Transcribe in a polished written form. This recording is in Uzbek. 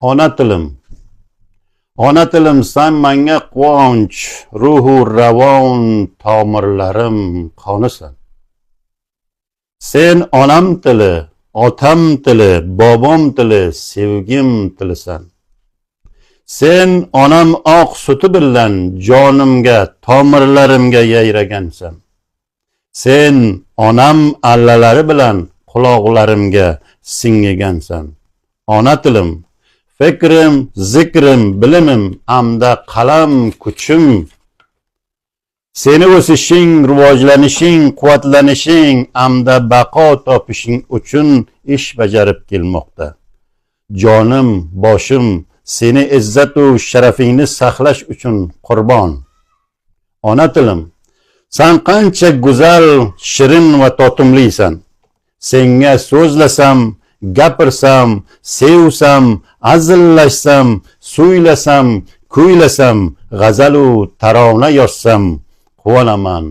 Ona tilim, ona tilim sen menga quvonch, ruhu ravon tomirlarim qonisan. Sen onam tili, otam tili, bobom tili, sevgim tilisan. Sen onam oq suti bilan jonimga, tomirlarimga yayragansan. Sen onam allalari bilan quloqlarimga singigansan. Ona tilim, fikrim, zikrim, bilimim, hamda qalam kuchim. Seni o'sishing, rivojlanishing, quvvatlanishing, hamda baqo topishing uchun ish bajarib kelmoqda. Jonim, boshim, seni izzat va sharafingni saqlash uchun qurbon. Ona tilim, sen qancha go'zal, shirin va totimlisan. Senga so'zlasam, gapirsam, sevsam, azillashsam, so'ylasam, kuylasam, g'azalu tarona yozsam, quvonaman.